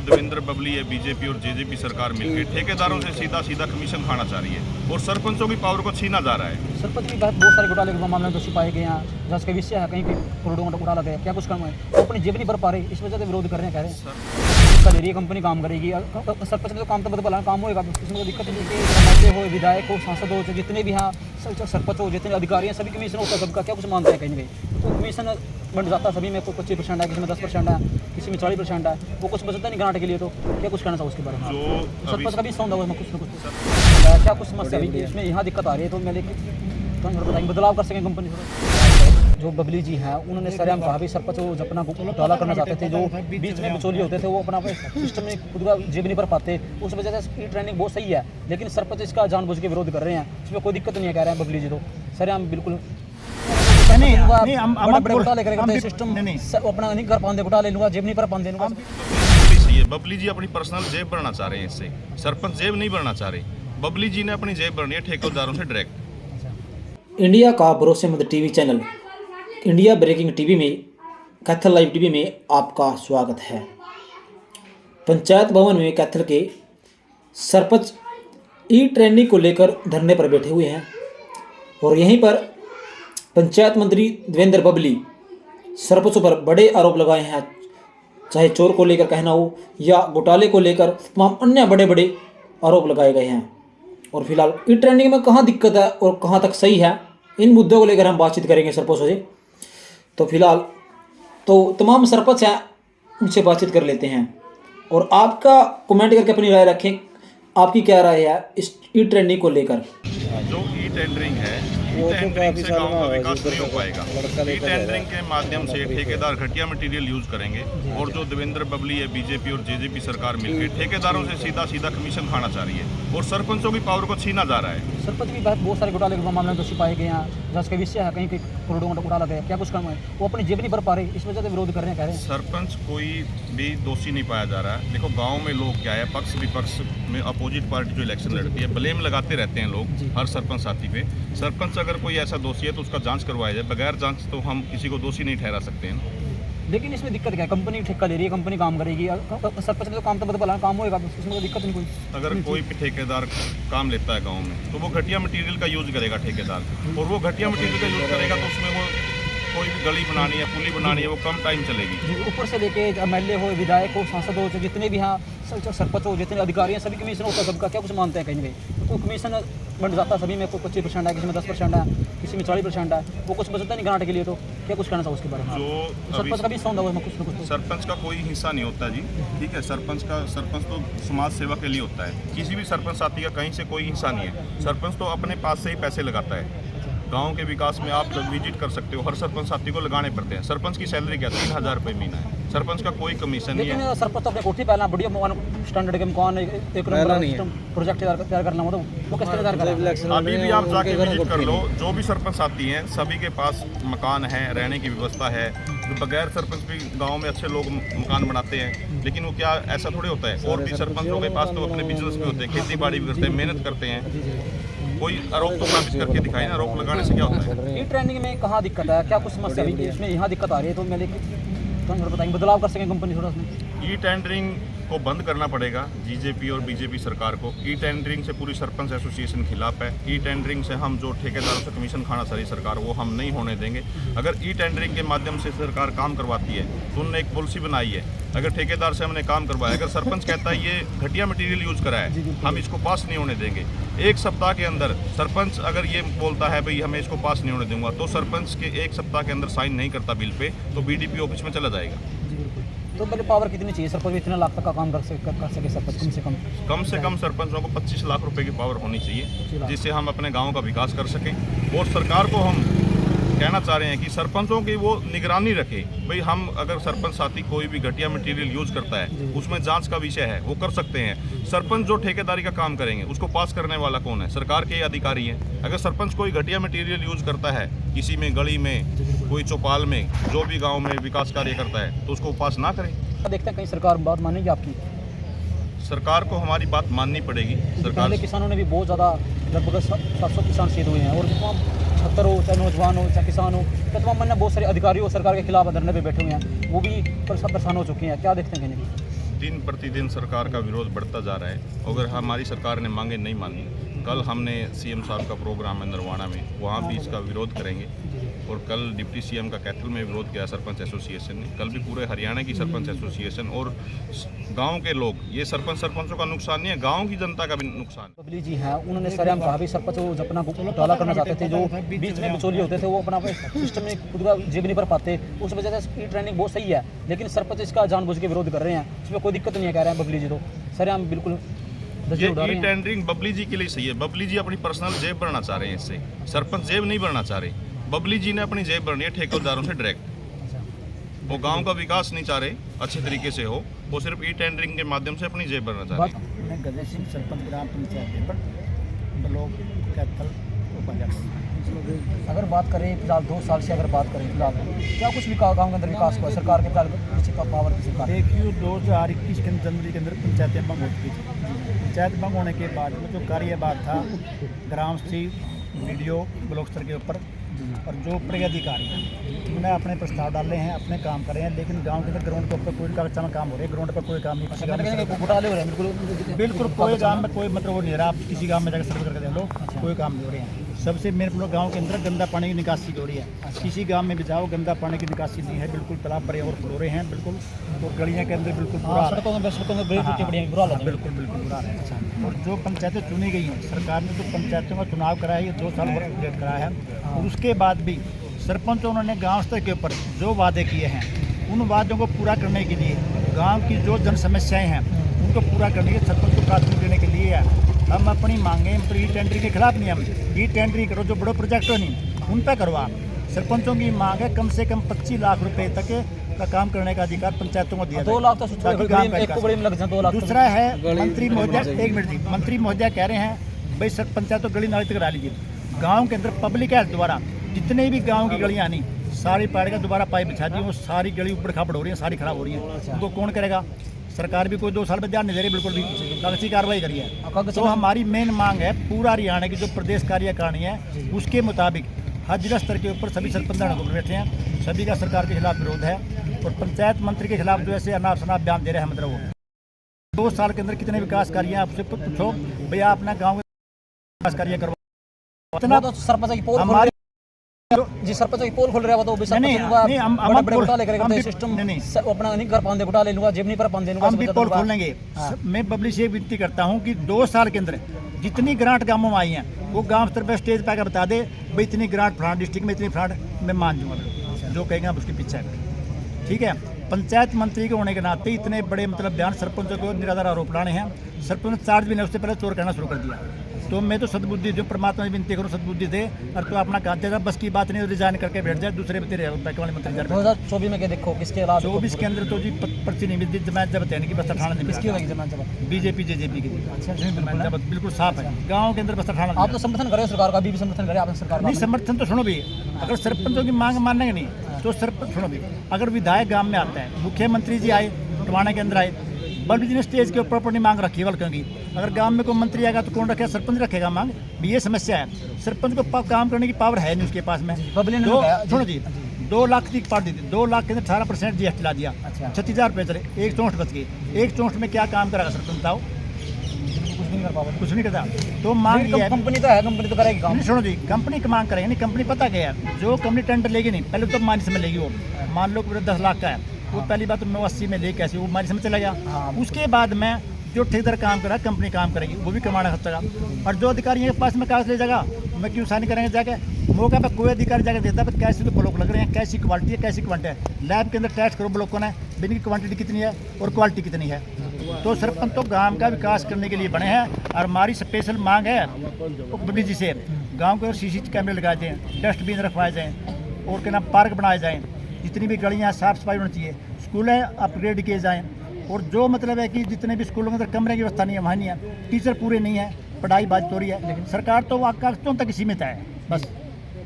जो देवेंद्र बबली है, बीजेपी और जेजेपी सरकार मिलकर ठेकेदारों से सीधा सीधा कमीशन खाना चाह रही है और सरपंचों की पावर को छीना जा रहा है। सरपंच भी बहुत सारे घोटाले के मामले में दोषी पाए गए हैं, जहाँ के विषय है कहीं पे करोड़ों का घोटाला गया, क्या कुछ काम है वो अपनी जेब नहीं भर पा रहे, इस वजह से विरोध कर रहे हैं, कह रहे हैं इसका ले रही है कंपनी काम करेगी। सरपंच ने तो काम तो बदला काम होगा, इसमें कोई दिक्कत नहीं है। एमएलए हो, विधायक हो, सांसद हो, जितने भी यहाँ सरपंच हो, जितने अधिकारी हैं, सभी कमीशन होता है सबका, क्या कुछ मानते हैं कहीं ना कहीं तो कमीशन बन जाता है सभी में, कोई 25% है, किसी में 10% है, किसी में 40% है, वो कुछ बचता नहीं ग्रांट के लिए, तो क्या कुछ कहना चाहिए उसके बारे में? जो सरपंच का भी सौंदा हुआ कुछ ना कुछ, क्या कुछ समस्या अभी इसमें यहाँ दिक्कत आ रही है, तो मैं बताएंगे बदलाव कर सकें कंपनी से। जो बबली जी हैं उन्होंने सरेआम कहा भी सरपंच वो अपना घोटाला करना चाहते थे, जो बीच में बिचौलिए होते थे वो अपना सिस्टम में खुद का जेब नहीं भर पाते, उस वजह से ट्रेनिंग बहुत सही है, लेकिन सरपंच इसका जानबूझ के विरोध कर रहे हैं, इसमें कोई दिक्कत नहीं है, कह रहे हैं बबली जी तो सरेआम बिल्कुल बड़े घोटाले करेंगे, सिस्टम अपना नहीं कर पाते, घोटाले लूँगा, जेब नहीं भर पाते। बबली जी अपनी पर्सनल जेब भरना चाह रहे हैं, इससे सरपंच जेब नहीं भरना चाह रहे, बबली जी ने अपनी जेब भरनी है ठेकेदारों से डायरेक्ट। इंडिया का भरोसेमंद TV channel India breaking TV में, कैथल लाइव टीवी में आपका स्वागत है। पंचायत भवन में कैथल के सरपंच ई ट्रेनिंग को लेकर धरने पर बैठे हुए हैं और यहीं पर पंचायत मंत्री देवेंद्र बबली सरपंचों पर बड़े आरोप लगाए हैं, चाहे चोर को लेकर कहना हो या घोटाले को लेकर तमाम अन्य बड़े बड़े आरोप लगाए गए हैं। और फिलहाल ई ट्रेंडिंग में कहाँ दिक्कत है और कहाँ तक सही है, इन मुद्दों को लेकर हम बातचीत करेंगे सरपंचों से। तो फिलहाल तो तमाम सरपंच हैं, उनसे बातचीत कर लेते हैं और आपका कमेंट करके अपनी राय रखें, आपकी क्या राय है इस ई ट्रेंडिंग को लेकर। जो ई टेंडरिंग है, ई टेंडरिंग से गाँव का विकास नहीं हो पाएगा। ई टेंडरिंग के माध्यम से ठेकेदार घटिया मटेरियल यूज करेंगे और जो देवेंद्र बबली है, बीजेपी और जेजेपी सरकार मिलकर ठेकेदारों से सीधा सीधा कमीशन खाना चाह रही है और सरपंचों की पावर को छीना जा रहा है। सरपंच भी बहुत सारे घोटाले के मामले में दोषी पाए गए हैं, जहाँ के विषय है कहीं पे करोड़ों का घोटाला गया, क्या कुछ काम है वो अपनी जेब नहीं भर पा रहे, इस वजह से विरोध कर रहे हैं, कह रहे हैं सरपंच कोई भी दोषी नहीं पाया जा रहा है। देखो गांव में लोग क्या है, पक्ष विपक्ष में अपोजिट पार्टी जो इलेक्शन लड़ती है ब्लेम लगाते रहते हैं लोग हर सरपंच साथी पे। सरपंच अगर कोई ऐसा दोषी है तो उसका जांच करवाया जाए, बगैर जांच तो हम किसी को दोषी नहीं ठहरा सकते हैं। लेकिन इसमें दिक्कत क्या है, कंपनी ठेका ले रही है, कंपनी काम करेगी, सरपंच ने तो काम तो बदला काम होगा, इसमें कोई दिक्कत नहीं कोई। अगर कोई भी ठेकेदार काम लेता है गांव में तो वो घटिया मटेरियल का यूज करेगा ठेकेदार, और वो घटिया मटेरियल का यूज करेगा तो उसमें वो कोई भी गली बनानी है, पुली बनानी है, वो कम टाइम चलेगी। ऊपर से लेके एमएलए हो, विधायक हो, सांसद हो, जितने भी यहाँ सरपंच हो, जितने अधिकारी हैं, सभी कमीशन होता है सबका, क्या कुछ मानते हैं कहीं ना कहीं तो कमीशन बन जाता है सभी में, कोई 25% है, किसी में 10% है, किसी में 40% है, वो कुछ बचता नहीं ग्रांट के लिए, तो क्या कुछ कहना चाहिए उसके बारे में? जो सरपंच का भी सौंदा हुआ कुछ ना कुछ, सरपंच का कोई हिस्सा नहीं होता जी, ठीक है। सरपंच तो समाज सेवा के लिए होता है, किसी भी सरपंच साथी का कहीं से कोई हिस्सा नहीं है। सरपंच तो अपने पास से ही पैसे लगाता है। गांव के विकास में आप जब विजिट कर सकते हो, हर सरपंच साथी को लगाने पड़ते हैं। सरपंच की सैलरी क्या 3000 रुपये महीना है, सरपंच का कोई कमीशन नहीं है। सरपंच तो अपने कोठी पहला बढ़िया स्टैंडर्ड के मकान एक प्रोजेक्ट तैयार करना, मतलब वो किस तरह तैयार करना। अभी भी आप जाके विजिट कर लो, जो भी सरपंच साथी हैं सभी के पास मकान है, रहने की व्यवस्था है। तो बगैर सरपंच भी गाँव में अच्छे लोग मकान बनाते हैं, लेकिन वो क्या ऐसा थोड़े होता है। और भी सरपंचों के पास तो अपने बिजनेस भी होते हैं, खेती बाड़ी भी करते हैं, मेहनत करते हैं। कोई आरोप तो साबित करके दिखाए ना, आरोप लगाने से क्या होता है। ई ट्रेंडिंग में कहाँ दिक्कत है, क्या कुछ समस्या अभी इसमें यहाँ दिक्कत आ रही है, तो मैं बताएंगे बदलाव कर सकें कंपनी थोड़ा उसमें। ई टेंडरिंग को बंद करना पड़ेगा जीजेपी और बीजेपी सरकार को। ई टेंडरिंग से पूरी सरपंच एसोसिएशन खिलाफ है। ई टेंडरिंग से हम जो ठेकेदारों से कमीशन खाना सारी सरकार, वो हम नहीं होने देंगे। अगर ई टेंडरिंग के माध्यम से सरकार काम करवाती है तो उन्होंने एक पॉलिसी बनाई है, अगर ठेकेदार से हमने काम करवाया, अगर सरपंच कहता है ये घटिया मटेरियल यूज करा है, हम इसको पास नहीं होने देंगे। एक सप्ताह के अंदर सरपंच अगर ये बोलता है भाई हमें इसको पास नहीं होने दूंगा, तो सरपंच के एक सप्ताह के अंदर साइन नहीं करता बिल पे, तो बीडीपी ऑफिस में चला जाएगा। तो पहले पावर कितनी चाहिए सरपंच इतने लाख तक का काम कर सके सरपंच? कम से कम सरपंचों को 25 लाख रुपए की पावर होनी चाहिए, जिससे हम अपने गाँव का विकास कर सकें। और सरकार को हम कहना चाह रहे हैं कि सरपंचों की वो निगरानी रखे, भाई हम अगर सरपंच साथी कोई भी घटिया मटेरियल यूज करता है, उसमें जांच का विषय है, वो कर सकते हैं। सरपंच जो ठेकेदारी का काम करेंगे उसको पास करने वाला कौन है? सरकार के अधिकारी हैं। अगर सरपंच कोई घटिया मटेरियल यूज करता है किसी में, गली में, कोई चौपाल में, जो भी गाँव में विकास कार्य करता है, तो उसको पास ना करें। देखते हैं कहीं सरकार बात मानेगी आपकी? सरकार को हमारी बात माननी पड़ेगी। सरकार किसानों ने भी बहुत ज़्यादा, लगभग 700 किसान शहीद हुए हैं, और तमाम 76 हो, चाहे नौजवान हो, चाहे किसान हो, तो तमाम बहुत सारे अधिकारी हो सरकार के खिलाफ धरने पे बैठे हुए हैं, वो भी परेशान हो चुके हैं। क्या देखते हैं कहीं? दिन प्रतिदिन सरकार का विरोध बढ़ता जा रहा है। अगर हमारी सरकार ने मांगे नहीं मानी, कल हमने सीएम साहब का प्रोग्राम है नरवाना में, वहाँ भी इसका विरोध करेंगे। और कल डिप्टी सीएम का कैथल में विरोध किया सरपंच एसोसिएशन ने, कल भी पूरे हरियाणा की सरपंच एसोसिएशन और गांव के लोग, ये सरपंचों का नुकसान नहीं है, गांव की जनता का भी नुकसान। बबली जी हैं, उन्होंने सरेआम कहा भी सरपंच वो अपना घोटाला करना चाहते थे, जो बीच में बिचौलिए होते थे वो अपना सिस्टम में खुद का जेब नहीं भर पाते, उस वजह से ट्रेनिंग बहुत सही है, लेकिन सरपंच इसका जानबूझ के विरोध कर रहे हैं, इसमें कोई दिक्कत नहीं है, कह रहे हैं बबली जी तो सरेआम बिल्कुल ये ई टेंडरिंग बबली जी के लिए सही है। बबली जी अपनी पर्सनल जेब भरना चाह रहे हैं इससे, सरपंच जेब नहीं भरना चाह रहे। बबली जी ने अपनी जेब भरनी है ठेकेदारों से डायरेक्ट। वो गांव का विकास नहीं चाह रहे अच्छे तरीके से हो, वो सिर्फ ई टेंडरिंग के माध्यम से अपनी जेब भरना चाह रहे हैं। मैं गजय सिंह सरपंच ग्राम पंचायत ब्लॉक कैथल उपाध्यक्ष। अगर बात करें फिलहाल 2 साल से, अगर बात करें फिलहाल क्या कुछ विकास गाँव के अंदर विकास हुआ सरकार के फिलहाल किसी का पावर की सरकार? देखिए 2021 के जनवरी के अंदर पंचायतें भंग हो चुकी थी। पंचायत भंग होने के बाद में जो कार्यभार था ग्राम से वीडियो ब्लॉक स्तर के ऊपर और जो प्रगतिकारी हैं उन्होंने अपने प्रस्ताव डाले हैं, अपने काम कर रहे हैं, लेकिन गांव के अंदर ग्राउंड के ऊपर कोई कागज में काम हो रहे हैं, ग्राउंड पर कोई काम नहीं, किसी गाँव में घोटाले हो रहे हैं बिल्कुल कोई गांव में कोई मतलब वो नहीं रहा। आप किसी गांव में जाकर सर्वे करके देख लो, कोई काम नहीं हो रहे हैं। सबसे मेन प्रॉब्लम गांव के अंदर गंदा पानी की निकासी हो रही है। किसी गांव में भी जाओ गंदा पानी की निकासी नहीं है, बिल्कुल तालाब भरे और फ्लोरे हैं बिल्कुल, और गलियां के अंदर बिल्कुल बुरा हाल है। बिल्कुल बिल्कुल बुरा है। और जो पंचायतें चुनी गई हैं, सरकार ने जो पंचायतों का चुनाव कराया है, 2 साल वर्ष कराया है, और उसके बाद भी सरपंच उन्होंने गांव स्तर के ऊपर जो वादे किए हैं, उन वादों को पूरा करने के लिए गांव की जो जन समस्याएं हैं उनको पूरा करने के सरपंच को प्राथमिकता देने के लिए है। हम अपनी मांगे ई टेंडरिंग के खिलाफ नहीं, हम ई टेंडरिंग करो, जो बड़े प्रोजेक्ट हो नहीं उन पर करवा। सरपंचों की मांग है कम से कम 25 लाख रुपए तक का काम करने का अधिकार पंचायतों को दिया 2 लाख तो दूसरा है मंत्री महोदय, 1 मिनट जी, मंत्री महोदय कह रहे हैं भाई सर पंचायत तो गली नाली तक करा लीजिए। गाँव के अंदर पब्लिक हेल्थ द्वारा जितने भी गाँव की गलियाँ आनी सारी पाड़ का दोबारा पाइप बिछा दी, वो सारी गली ऊपर खापड़ हो रही है, सारी खराब हो रही है। उनको कौन करेगा? सरकार भी कोई 2 साल में ध्यान नहीं दे रही, बिल्कुल भी कागजी कार्रवाई करी है। तो हमारी मेन मांग है पूरा हरियाणा की जो प्रदेश कार्यकारिणी है उसके मुताबिक हर जिला स्तर के ऊपर सभी सरपंच बैठे हैं, सभी का सरकार के खिलाफ विरोध है, और पंचायत मंत्री के खिलाफ जो ऐसे अनाप शनाप बयान दे रहे हैं, मतलब वो 2 साल के अंदर कितने विकास कार्य हैं आपसे पूछो भैया, अपना गाँव में विकास कार्य करवा। तो सरपंच की पोल हमारे जी सरपंच की पोल खोल रहा है, तो अपना नहीं कर पाते घोटाले लूंगा, जेब नहीं पर पाते हम भी पोल खोल लेंगे। मैं पब्लिक से विनती करता हूँ कि 2 साल के अंदर जितनी ग्रांट गाँवों में आई हैं वो गांव स्तर पर स्टेज पर बता दे भाई इतनी ग्रांट फलाना डिस्ट्रिक्ट में, इतनी फलाना मैं मान दूंगा, जो कहेंगे आप उसके पीछे करें, ठीक है। पंचायत मंत्री के होने के नाते इतने बड़े मतलब बयान सरपंचों को निराधार आरोप लाने हैं। सरपंच चार्ज भी नहीं, उससे पहले चोर कहना शुरू कर दिया। तो मैं तो सद्बुद्धि जो परमात्मा से विनती करूँ, सद्बुद्धि दे, और तो अपना काम देगा, बस की बात नहीं, रिजाइन करके बैठ जाए, दूसरे बते वाले मंत्री 2024 में क्या देखो किसके अलावा 24 के अंदर तो जी पर्ची नहीं मिलती, जमात जब्त है कि बस्तर थाना नहीं मिलता, बीजेपी जेजेपी की जमात जब्त बिल्कुल साफ है। गाँव के अंदर बस्तर थाना आप तो समर्थन करें सरकार का, अभी भी समर्थन करें आपने सरकार नहीं, समर्थन तो सुनो भी, अगर सरपंचों की मांग मानेंगे नहीं तो सरपंच सुनो भी, अगर विधायक गाँव में आता है, मुख्यमंत्री जी आए टवाना के अंदर आए, बल्कि जिन्हें स्टेज के ऊपर अपनी मांग रखी है, क्योंकि अगर गांव में कोई मंत्री आएगा तो कौन रखेगा? सरपंच रखेगा मांग भी, ये समस्या है। सरपंच को काम करने की पावर है नहीं उसके पास में। सुनो जी, 2 लाख की पार्टी थी, 2 लाख के अंदर 18% GST ला दिया, 36,000 रुपये चले, 1 चौंठ बच गई। 1 चौंठ में क्या काम करेगा सरपंच? बताओ, कुछ नहीं करता। तो मांग ये है, कंपनी तो है, कंपनी तो करेगी काम। सुनो जी, कंपनी की मांग करेंगे नहीं, कंपनी पता क्या है, जो कंपनी टेंडर लेगी नहीं, पहले तो माइनस में लेगी, वो मान लो 10 लाख का है, वो पहली बात तो 980 में ले कैसे वो हमारी समझ चला गया। उसके बाद में जो ठेकेदार काम कर रहा है, कंपनी काम करेगी, वो भी कमाना खर्चा, और जो अधिकारी के पास में कागज ले जाएगा, मैं क्यों साइन करेंगे जाके? मौका पर कोई अधिकारी जाकर देता है कैसे तो ब्लॉक लग रहे हैं, कैसी क्वालिटी है, कैसी क्वांटिटी है। लैब के अंदर टेस्ट करो ब्लॉकों ने, बिन की क्वांटिटी कितनी है और क्वालिटी कितनी है। तो सरपंच तो गाँव का विकास करने के लिए बने हैं, और हमारी स्पेशल मांग है बबली जी से, गाँव के CCTV कैमरे लगाए जाएँ, डस्टबिन रखवाए जाएँ, और क्या नाम पार्क बनाए जाएँ, जितनी भी गलियाँ साफ़ सफाई होनी चाहिए, स्कूलें अपग्रेड किए जाएँ, और जो मतलब है कि जितने भी स्कूलों के अंदर कमरे की व्यवस्था नहीं है, वहाँ नहीं है, टीचर पूरे नहीं है, पढ़ाई बाधित हो रही है, लेकिन सरकार तो कागजों तक सीमित है बस।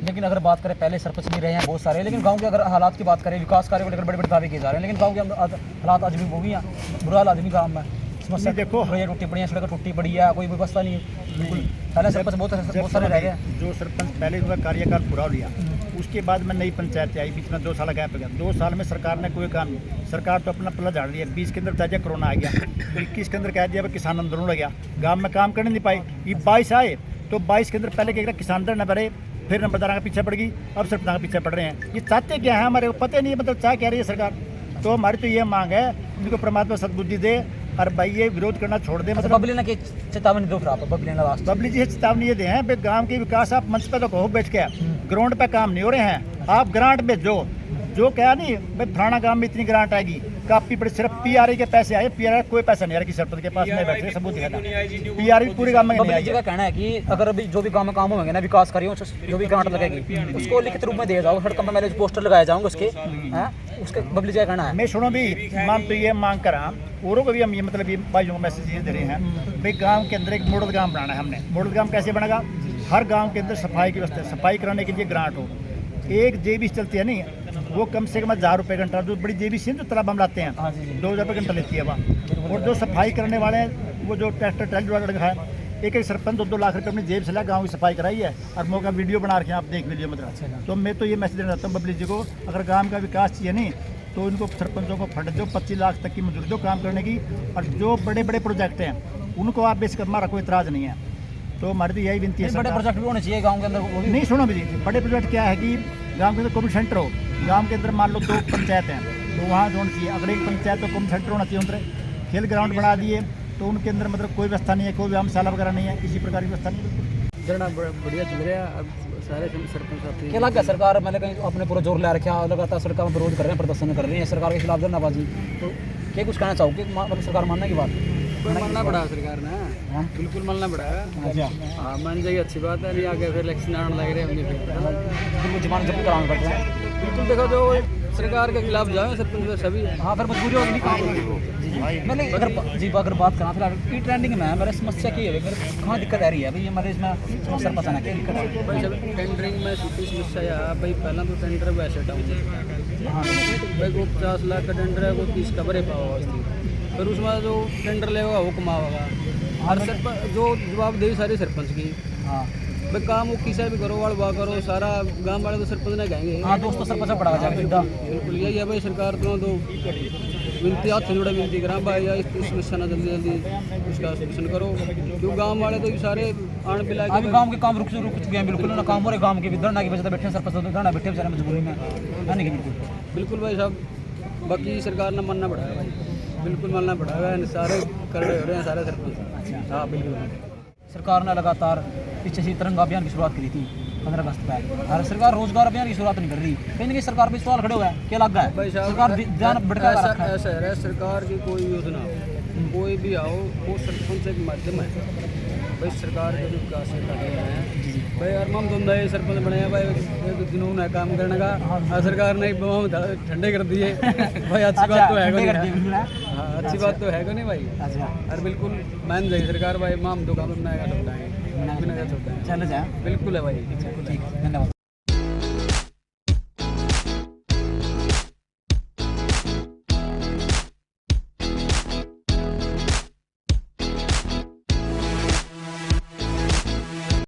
लेकिन अगर बात करें, पहले सरपंच भी रहे हैं बहुत सारे, लेकिन गांव के अगर हालात की बात करें, विकास कार्य को लेकर बड़े बड़े दावे किए जा रहे हैं, लेकिन गांव के हालात आज भी वो भी हैं, बुरा हालात भी गाँव में, समस्या देखो, टूटी पड़ी है, सड़क टूटी पड़ी है, कोई व्यवस्था नहीं है, बिल्कुल। पहले सरपंच बहुत सारे रह गए। जो सरपंच पहले उनका कार्यकाल पूरा हो लिया, उसके बाद में नई पंचायत आई, बीच में 2 साल गैप हो गया। 2 साल में सरकार ने कोई काम नहीं, सरकार तो अपना पल्ला झाड़ दिया। 20 के अंदर ताजा कोरोना आ गया, 21 के अंदर कह दिया किसान आंदोलन लग गया, गाँव में काम करने नहीं पाए। ये 22 आए तो 22 के अंदर पहले क्या किसान दर न भरे, फिर नंबरदार का पीछे पड़ गई, अब सरपंच का पीछे पड़ रहे हैं। ये चाहते क्या है हमारे को पता नहीं है, मतलब चाह क्या रही है सरकार। तो हमारी तो ये मांग है उनको परमात्मा सद्बुद्धि दे और भाई ये विरोध करना छोड़ दे। मतलब बबली ने की चेतावनी दो फिर आप बबली ने लास्ट बबली जी से चेतावनी ये दे हैं भाई गांव के विकास आप मंच पे तो कहो बैठ के, ग्राउंड पे काम नहीं हो रहे हैं, आप ग्रांट भेजो। जो क्या नहीं भाई फलाना गांव में इतनी ग्रांट आएगी, काफी बड़े सिर्फ पीआरआई के पैसे आए, पीआरआई कोई पैसा नहीं आ रहा किसी सरपंच के पास नहीं बैठे, सबूत दिखाना। पीआरआई पूरे गांव में नहीं बबली जी का आई। कहना है कि अगर अभी जो भी काम होंगे ना विकास कार्यों जो भी ग्रांट लगेगी उसको लिखित रूप में दिया जाओ, सड़क में मैंने पोस्टर लगाए जाऊंगे उसके हैं, उसके बबली जी का कहना है। मैं सुनो भी माम तो ये मांग करा औरों को भी हम ये मतलब ये भाइयों को मैसेज ये दे रहे हैं भाई गांव के अंदर एक मॉडल गांव बनाना है हमने। मॉडल गांव कैसे बनेगा, हर गांव के अंदर सफाई की व्यवस्था, सफाई कराने के लिए ग्रांट हो। एक जेबी चलती है नहीं, वो कम से कम 1000 रुपये घंटा, जो बड़ी जेबी सी जो तालाब हम लाते हैं 2000 रुपये घंटा लेती है वहाँ। और जो सफाई करने वाले हैं वो जो ट्रैक्टर ट्रैली वाला लगा है, एक सरपंच 2-2 लाख रुपये अपनी जेब से ला गाँव की सफाई कराई है और मौका वीडियो बना रखे हैं, आप देख लीजिए। मतलब तो मैं तो ये मैसेज देना चाहता हूँ बबली जी को, अगर गाँव का विकास चाहिए नहीं तो इनको सरपंचों को फंड दो, 25 लाख तक की मंजूरी दो काम करने की। और जो बड़े बड़े प्रोजेक्ट हैं उनको आप बेस कर, हमारा कोई इतराज़ नहीं है। तो हमारी तो यही विनती है। बड़े प्रोजेक्ट भी होने चाहिए गाँव के अंदर, वो भी नहीं सुनो जी, बड़े प्रोजेक्ट क्या है कि गांव के अंदर कॉमन सेंटर हो, गांव के अंदर मान लो 2 पंचायत हैं तो वहाँ होना चाहिए। अगर एक पंचायत तो कॉमन सेंटर होना चाहिए, उनके खेल ग्राउंड बना दिए तो उनके अंदर मतलब कोई व्यवस्था नहीं है, कोई व्यायामशाला वगैरह नहीं है, किसी प्रकार की व्यवस्था नहीं है। जरा बढ़िया चल रहा है। अब सारे सरपंच साथी क्या लगा सरकार मैंने कहीं अपने पूरा जोर ला रखा, लगातार सरकार में विरोध कर रहे हैं, प्रदर्शन कर रहे हैं सरकार के खिलाफ धरनाबाजी, तो क्या कुछ कहना चाहोगे मतलब सरकार मानने की बात? मानना पड़ा सरकार ने, बिल्कुल मानना पड़ा। अच्छा हाँ मान जाइए, अच्छी बात है। नहीं आगे फिर इलेक्शन आने लग रहे हैं अपने, बिल्कुल जमान जब्त कराना पड़ता है। बिल्कुल देखो जो सरकार के खिलाफ जाए सरपंच सभी। हाँ फिर मजबूरी होगी नहीं काम जी। मैंने अगर बात करा फिर ई ट्रेंडिंग में मेरी समस्या की है, मेरे कहाँ दिक्कत आ रही है भाई हमारे इसमें समस्या पता ना क्या दिक्कत है भाई सब टेंडरिंग में सीधी समस्या है भाई। पहला तो टेंडर वैसे डाउन है भाई, वो 50 लाख का टेंडर है, वो 30 का भरे पाओ, फिर उसमें जो टेंडर लेगा वो कमाओगा। हर सरपंच जो जवाबदेही सारी सरपंच की। हाँ भाई काम वो किसा भी करो, वाड़ करो, सारा गांव वाले तो सरपंच ने कहेंगे। हाँ दोस्तों सरपंच पड़ा जाएगा। बिल्कुल यही है भाई, सरकार तो विनती हाथ से जुड़ा विनती करा भाई या इस समस्या ना जल्दी उसका सोल्यूशन करो, क्यों गांव वाले तो सारे आन पिला के अभी गांव के काम रुक चुके हैं बिल्कुल ना, काम हो रहे गांव के भी धरना की वजह से बैठे सरपंच धरना बैठे बेचारे मजबूरी में है नहीं बिल्कुल बिल्कुल भाई साहब। बाकी सरकार ने मानना पड़ा है भाई, बिल्कुल मानना पड़ा है, सारे कर रहे हो रहे हैं सारे सरपंच। हाँ बिल्कुल। सरकार ने लगातार पीछे से तिरंगा अभियान की शुरुआत करी थी 15 अगस्त पर, और सरकार रोजगार अभियान की शुरुआत नहीं कर रही। कहीं ना कहीं सरकार पे सवाल खड़े हुए हैं, क्या लग रहा भाई है साहब सरकार ध्यान भटका रखा है? ऐसा है सरकार की कोई योजना कोई भी आओ वो सरपंच के माध्यम है भाई। सरकार के जो विकास कार्य हैं भाई, और हम तो नए सरपंच बने हैं भाई, एक जुनून है काम करने का। और सरकार ने बम ठंडे कर दिए भाई, अच्छी बात तो है को नहीं। हाँ अच्छी बात तो है को नहीं भाई। और बिल्कुल मान जाए सरकार भाई, माम दो काम बनाएगा, सब बनाएंगे, चल जाए बिल्कुल है भाई। ठीक है, धन्यवाद।